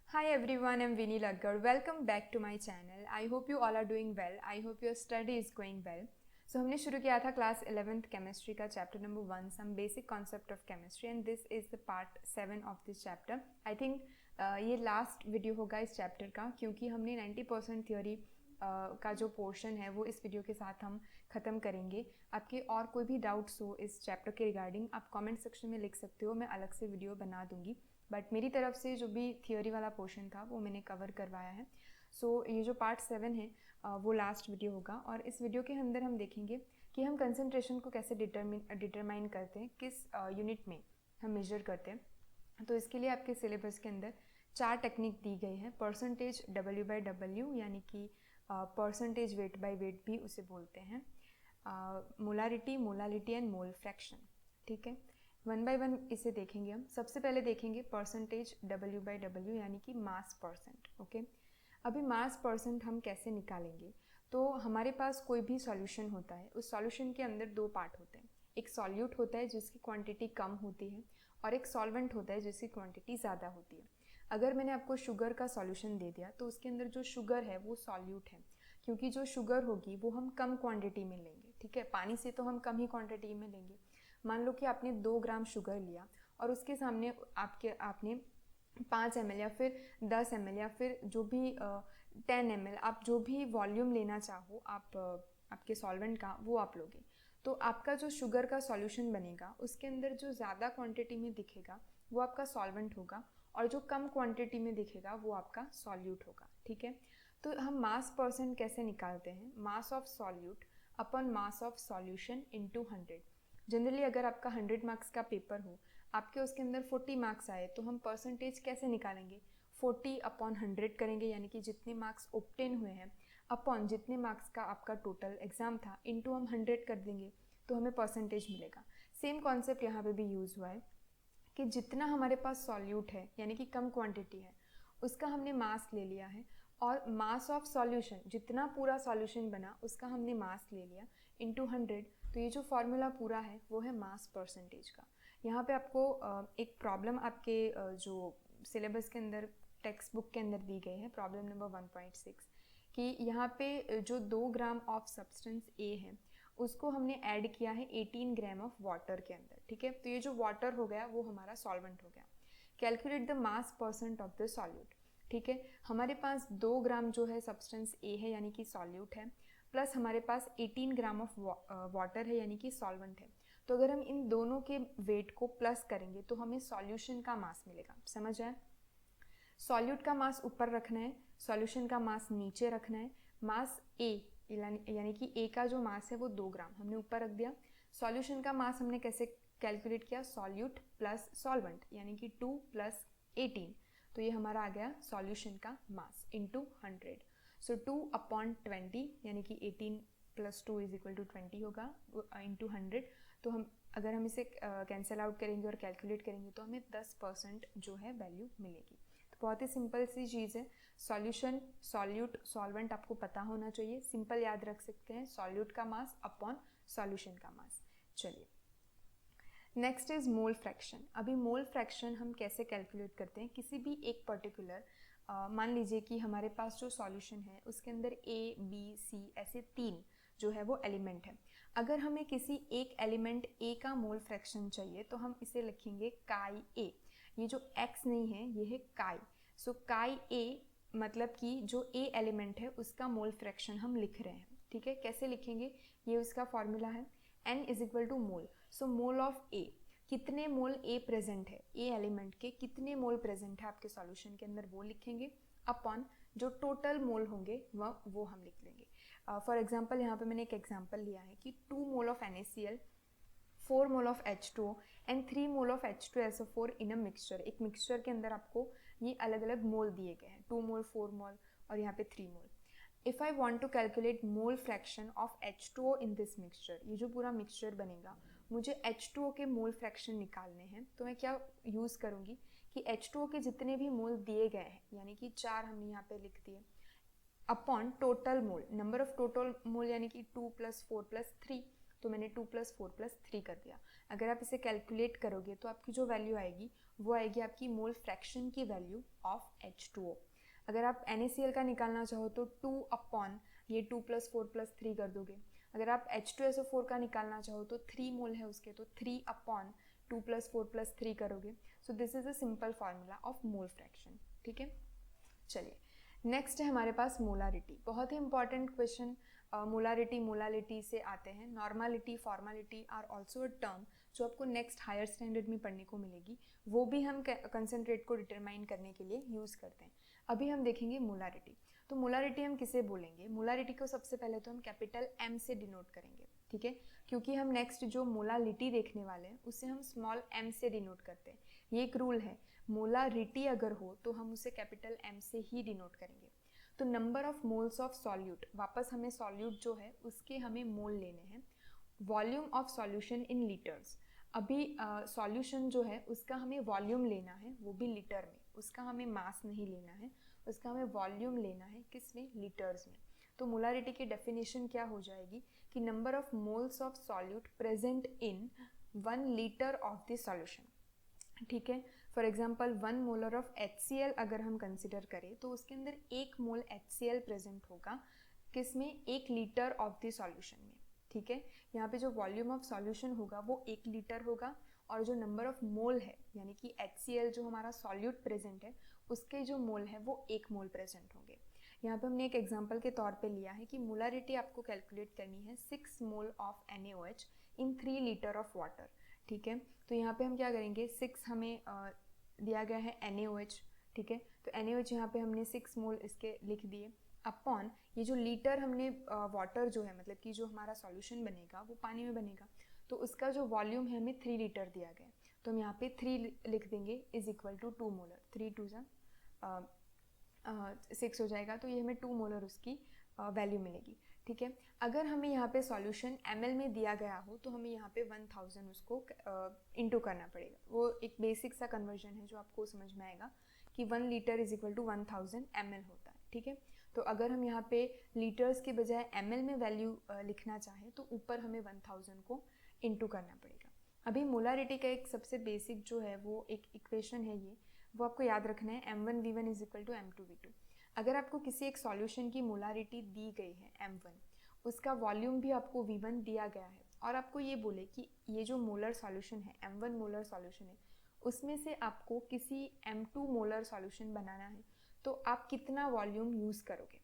Hi everyone, I'm Vinny Laggar. Welcome back to my channel. I hope you all are doing well. I hope your study is going well. So हमने शुरू किया था class 11th chemistry का chapter number 1 some basic concept of chemistry and this is the part 7 of this chapter. I think ये last video होगा इस chapter का क्योंकि हमने 90% थ्योरी का जो पोर्शन है वो इस वीडियो के साथ हम ख़त्म करेंगे. आपके और कोई भी डाउट्स हो इस चैप्टर के रिगार्डिंग आप कमेंट सेक्शन में लिख सकते हो, मैं अलग से वीडियो बना दूंगी. बट मेरी तरफ से जो भी थियोरी वाला पोर्शन था वो मैंने कवर करवाया है. सो ये जो पार्ट 7 है वो लास्ट वीडियो होगा और इस वीडियो के अंदर हम देखेंगे कि हम कंसंट्रेशन को कैसे डिटरमाइन करते हैं, किस यूनिट में हम मेजर करते हैं. तो इसके लिए आपके सिलेबस के अंदर 4 टेक्निक दी गई है. परसेंटेज W/W यानी कि परसेंटेज वेट बाय वेट भी उसे बोलते हैं. Molarity, molality and mole fraction. ठीक है, वन बाय वन इसे देखेंगे हम. सबसे पहले देखेंगे परसेंटेज W/W यानी कि मास परसेंट. ओके, अभी मास परसेंट हम कैसे निकालेंगे. तो हमारे पास कोई भी सॉल्यूशन होता है, उस सॉल्यूशन के अंदर 2 पार्ट होते हैं. एक सॉल्यूट होता है जिसकी क्वांटिटी कम होती है और एक सॉल्वेंट होता है जिसकी क्वांटिटी ज़्यादा होती है. अगर मैंने आपको शुगर का सॉल्यूशन दे दिया तो उसके अंदर जो शुगर है वो सॉल्यूट है, क्योंकि जो शुगर होगी वो हम कम क्वांटिटी में लेंगे. ठीक है, पानी से तो हम कम ही क्वांटिटी में लेंगे. मान लो कि आपने 2 ग्राम शुगर लिया और उसके सामने आपने 5 ml या फिर 10 ml या फिर जो भी 10 ml, आप जो भी वॉल्यूम लेना चाहो आप आपके सॉल्वेंट का वो आप लोगे. तो आपका जो शुगर का सॉल्यूशन बनेगा उसके अंदर जो ज़्यादा क्वांटिटी में दिखेगा वो आपका सॉल्वेंट होगा और जो कम क्वांटिटी में दिखेगा वो आपका सॉल्यूट होगा. ठीक है, तो हम मास परसेंट कैसे निकालते हैं. Mass of solute upon mass of solution into 100. Generally अगर आपका 100 मार्क्स का पेपर हो, आपके उसके अंदर 40 मार्क्स आए तो हम परसेंटेज कैसे निकालेंगे. 40 अपॉन 100 करेंगे यानी कि जितने मार्क्स ऑब्टेन हुए हैं अपॉन जितने मार्क्स का आपका टोटल एग्जाम था इनटू हम 100 कर देंगे तो हमें परसेंटेज मिलेगा. सेम कॉन्सेप्ट यहाँ पे भी यूज़ हुआ है कि जितना हमारे पास सॉल्यूट है यानी कि कम क्वांटिटी है उसका हमने मास ले लिया है और मास ऑफ सॉल्यूशन जितना पूरा सॉल्यूशन बना उसका हमने मास ले लिया इनटू 100. तो ये जो फॉर्मूला पूरा है वो है मास परसेंटेज का. यहाँ पे आपको एक प्रॉब्लम आपके जो सिलेबस के अंदर टेक्स्ट बुक के अंदर दी गई है, प्रॉब्लम नंबर 1.6, कि यहाँ पे जो 2 ग्राम ऑफ सब्सटेंस ए है उसको हमने ऐड किया है 18 ग्राम ऑफ वाटर के अंदर. ठीक है, तो ये जो वाटर हो गया वो हमारा सॉल्वेंट हो गया. Calculate the mass percent of the solute. ठीक है, हमारे पास 2 ग्राम जो है सब्सटेंस ए है यानी कि सॉल्यूट है, प्लस हमारे पास 18 ग्राम ऑफ वाटर है यानी कि सॉल्वेंट है. तो अगर हम इन दोनों के वेट को प्लस करेंगे तो हमें सॉल्यूशन का मास मिलेगा. समझ आया. सॉल्यूट का मास ऊपर रखना है, सॉल्यूशन का मास नीचे रखना है. मास ए यानी कि ए का जो मास है वो 2 ग्राम हमने ऊपर रख दिया. सॉल्यूशन का मास हमने कैसे कैलकुलेट किया, सॉल्यूट प्लस सॉल्वेंट यानी कि 2 प्लस 18. तो ये हमारा आ गया सॉल्यूशन का मास इनटू 100. सो 2 अपॉन 20 यानी कि 18 प्लस 2 इज इक्वल टू 20 होगा इंटू 100. तो अगर हम इसे कैंसिल आउट करेंगे और कैलकुलेट करेंगे तो हमें 10% जो है वैल्यू मिलेगी. तो बहुत ही सिंपल सी चीज़ है. सॉल्यूशन, सॉल्यूट, सॉल्वेंट आपको पता होना चाहिए, सिंपल याद रख सकते हैं, सॉल्यूट का मास अपॉन सॉल्यूशन का मास. चलिए, नेक्स्ट इज मोल फ्रैक्शन. अभी मोल फ्रैक्शन हम कैसे कैलकुलेट करते हैं. किसी भी एक पर्टिकुलर मान लीजिए कि हमारे पास जो सॉल्यूशन है उसके अंदर ए बी सी ऐसे 3 जो है वो एलिमेंट है. अगर हमें किसी एक एलिमेंट ए का मोल फ्रैक्शन चाहिए तो हम इसे लिखेंगे काई ए. ये जो x नहीं है ये है काई. सो काई ए मतलब कि जो ए एलिमेंट है उसका मोल फ्रैक्शन हम लिख रहे हैं. ठीक है, कैसे लिखेंगे, ये उसका फॉर्मूला है n is equal to mole. So mole of A, कितने मोल ए प्रेजेंट है, ए एलिमेंट के कितने मोल प्रेजेंट है आपके सॉल्यूशन के अंदर वो लिखेंगे अपॉन जो टोटल मोल होंगे वो हम लिख लेंगे. फॉर एग्जांपल यहाँ पे मैंने एक एग्जांपल लिया है कि 2 mole of NaCl, 4 mole of H2O and 3 mole of H2SO4 in a mixture. एक मिक्सचर के अंदर आपको ये अलग अलग मोल दिए गए हैं, 2 मोल, 4 मोल और यहाँ पे 3 mole. If I want to calculate mole fraction of H2O in this mixture, ये जो पूरा मिक्सचर बनेगा मुझे H2O के मोल फ्रैक्शन निकालने हैं, तो मैं क्या यूज़ करूँगी कि H2O के जितने भी मोल दिए गए हैं यानी कि 4 हमने यहाँ पे लिख दिए upon total mole, number of total mole यानी कि 2 प्लस 4 प्लस 3, तो मैंने 2 प्लस 4 प्लस 3 कर दिया. अगर आप इसे कैलकुलेट करोगे तो आपकी जो वैल्यू आएगी वो आएगी आपकी मोल फ्रैक्शन की वैल्यू ऑफ H2O। अगर आप NaCl का निकालना चाहो तो 2 अपॉन ये 2 + 4 + 3 कर दोगे। अगर आप H2SO4 का निकालना चाहो तो 3 मोल है उसके, तो 3 अपॉन 2 + 4 + 3 करोगे। So this is a simple formula of mole fraction. ठीक है, चलिए नेक्स्ट है हमारे पास मोलारिटी। बहुत ही इंपॉर्टेंट क्वेश्चन मोलारिटी मोलालिटी से आते हैं। Normality formality are also a term जो आपको नेक्स्ट हायर स्टैंडर्ड में पढ़ने को मिलेगी, वो भी हम कंसनट्रेट को डिटरमाइन करने के लिए यूज़ करते हैं। अभी हम देखेंगे मोलारिटी। तो मोलारिटी हम किसे बोलेंगे? मोलारिटी को सबसे पहले तो हम कैपिटल M से डिनोट करेंगे, ठीक है, क्योंकि हम नेक्स्ट जो मोलालिटी देखने वाले हैं उसे हम स्मॉल m से डिनोट करते हैं। ये एक रूल है, मोलारिटी अगर हो तो हम उसे कैपिटल M से ही डिनोट करेंगे। तो number of moles of solute, वापस हमें सॉल्यूट जो है उसके हमें मोल लेने हैं। Volume of solution in litres, अभी सॉल्यूशन जो है उसका हमें वॉल्यूम लेना है, वो भी लीटर में, उसका हमें मास नहीं लेना है, उसका हमें वॉल्यूम लेना है, किसमें? लीटर्स में। तो मोलारिटी की डेफिनेशन क्या हो जाएगी कि number of moles of solute present in 1 litre of the solution. ठीक है, for example 1 molar of HCl अगर हम कंसिडर करें तो उसके अंदर 1 मोल HCl प्रेजेंट होगा, किसमें? 1 लीटर ऑफ द सॉल्यूशन में। ठीक है, यहाँ पे जो वॉल्यूम ऑफ सॉल्यूशन होगा वो 1 लीटर होगा, और जो नंबर ऑफ मोल है यानी कि HCl जो हमारा सॉल्यूट प्रेजेंट है उसके जो मोल है वो 1 मोल प्रेजेंट होंगे। यहाँ पे हमने एक एग्जांपल के तौर पे लिया है कि मोलारिटी आपको कैलकुलेट करनी है 6 mole of NaOH in 3 litre of water. ठीक है, तो यहाँ पे हम क्या करेंगे, 6 हमें दिया गया है NaOH। ठीक है, तो NaOH यहाँ पे हमने 6 मोल इसके लिख दिए, अपॉन ये जो लीटर हमने वाटर जो है, मतलब कि जो हमारा सॉल्यूशन बनेगा वो पानी में बनेगा, तो उसका जो वॉल्यूम है हमें 3 लीटर दिया गया है, तो हम यहाँ पे 3 लिख देंगे इज इक्वल टू 2 मोलर। 3 2 6 हो जाएगा, तो ये हमें 2 मोलर उसकी वैल्यू मिलेगी। ठीक है, अगर हमें यहाँ पे सॉल्यूशन ml में दिया गया हो तो हमें यहाँ पे 1000 उसको इंटू करना पड़ेगा। वो एक बेसिक सा कन्वर्जन है जो आपको समझ में आएगा कि 1 litre is equal to 1000 ml होता है। ठीक है, तो अगर हम यहाँ पे लीटर्स के बजाय ml में वैल्यू लिखना चाहें तो ऊपर हमें 1000 को इंटू करना पड़ेगा। अभी मोलारिटी का एक सबसे बेसिक जो है वो एक इक्वेशन है, ये वो आपको याद रखना है, m1v1 is equal to m2v2। अगर आपको किसी एक सॉल्यूशन की मोलारिटी दी गई है m1, उसका वॉल्यूम भी आपको v1 दिया गया है, और आपको ये बोले कि ये जो मोलर सॉल्यूशन है m1 मोलर सॉल्यूशन है, उसमें से आपको किसी m2 मोलर सॉल्यूशन बनाना है, तो आप कितना वॉल्यूम यूज़ करोगे,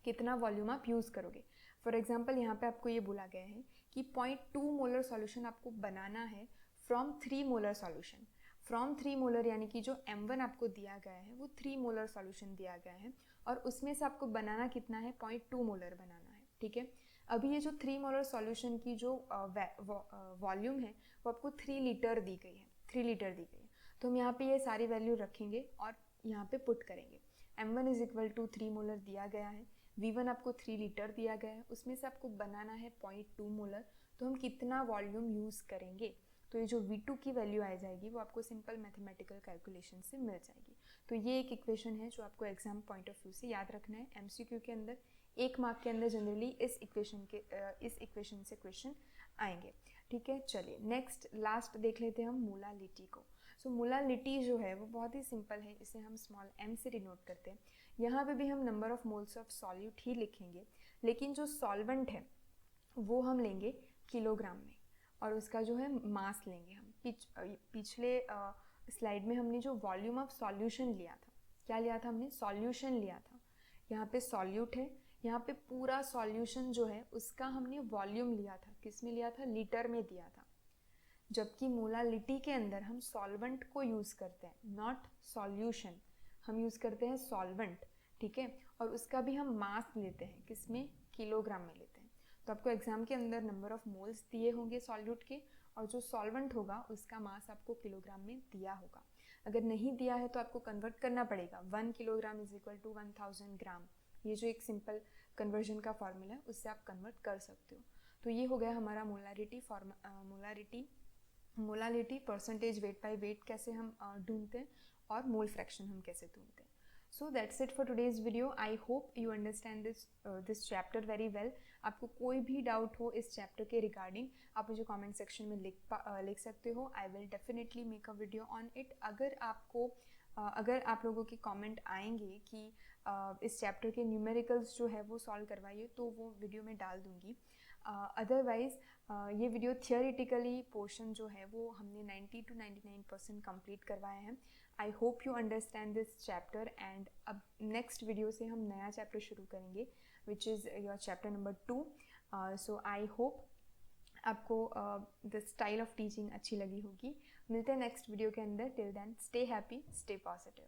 कितना वॉल्यूम आप यूज़ करोगे। फॉर एग्जाम्पल यहाँ पे आपको ये बोला गया है कि 0.2 मोलर सॉल्यूशन आपको बनाना है from 3 molar solution. From 3 molar यानी कि जो m1 आपको दिया गया है वो 3 मोलर सॉल्यूशन दिया गया है, और उसमें से आपको बनाना कितना है? 0.2 मोलर बनाना है। ठीक है, अभी ये जो 3 मोलर सॉल्यूशन की जो वॉल्यूम है वो आपको 3 लीटर दी गई है, 3 लीटर दी गई है, तो हम यहाँ पे ये सारी वैल्यू रखेंगे और यहाँ पे पुट करेंगे। m1 is equal to 3 molar दिया गया है, v1 आपको 3 लीटर दिया गया है, उसमें से आपको बनाना है 0.2 मोलर, तो हम कितना वॉल्यूम यूज़ करेंगे? तो ये जो v2 की वैल्यू आ जाएगी वो आपको सिंपल मैथमेटिकल कैलकुलेशन से मिल जाएगी। तो ये एक इक्वेशन है जो आपको एग्जाम पॉइंट ऑफ व्यू से याद रखना है। MCQ के अंदर 1 मार्क के अंदर जनरली इस इक्वेशन से क्वेश्चन आएंगे। ठीक है, चलिए नेक्स्ट लास्ट देख लेते हैं हम मोलालिटी को। सो मोलालिटी जो है वो बहुत ही सिंपल है, इसे हम स्मॉल m से डिनोट करते हैं। यहाँ पे भी हम number of moles of solute ही लिखेंगे, लेकिन जो सॉल्वेंट है वो हम लेंगे किलोग्राम में, और उसका जो है मास लेंगे हम। पिछले स्लाइड में हमने जो वॉल्यूम ऑफ सॉल्यूशन लिया था, क्या लिया था हमने? सॉल्यूशन लिया था। यहाँ पे सॉल्यूट है, यहाँ पे पूरा सॉल्यूशन जो है उसका हमने वॉल्यूम लिया था, किस में लिया था? लीटर में दिया था। जबकि मोलालिटी के अंदर हम सॉल्वेंट को यूज़ करते हैं, नॉट सॉल्यूशन, हम यूज़ करते हैं सॉल्वेंट। ठीक है, और उसका भी हम मास लेते हैं, किसमें? किलोग्राम में लेते हैं। तो आपको एग्जाम के अंदर नंबर ऑफ मोल्स दिए होंगे सॉल्यूट के, और जो सॉल्वेंट होगा उसका मास आपको किलोग्राम में दिया होगा। अगर नहीं दिया है तो आपको कन्वर्ट करना पड़ेगा, 1 किलोग्राम इज इक्वल टू 1000 ग्राम। ये जो एक सिंपल कन्वर्जन का फॉर्मूला है उससे आप कन्वर्ट कर सकते हो। तो ये हो गया हमारा molality percentage weight by weight कैसे हम ढूंढते हैं, और मोल फ्रैक्शन हम कैसे ढूंढते हैं। So that's it for today's video. I hope you understand this chapter very well. आपको कोई भी डाउट हो इस चैप्टर के रिगार्डिंग आप मुझे कमेंट सेक्शन में लिख सकते हो. I will definitely make a video on it. अगर आप लोगों के कमेंट आएंगे कि इस चैप्टर के न्यूमेरिकल्स जो है वो सॉल्व करवाइए, तो वो वीडियो में डाल दूँगी. अदरवाइज़ ये वीडियो थियोरिटिकली पोर्शन जो है वो हमने 90 to 99% कंप्लीट करवाए हैं. I hope you understand this chapter. And अब नेक्स्ट वीडियो से हम नया चैप्टर शुरू करेंगे which is your chapter number 2. So I hope आपको द स्टाइल ऑफ टीचिंग अच्छी लगी होगी. मिलते हैं नेक्स्ट वीडियो के अंदर. Till then stay happy, stay positive.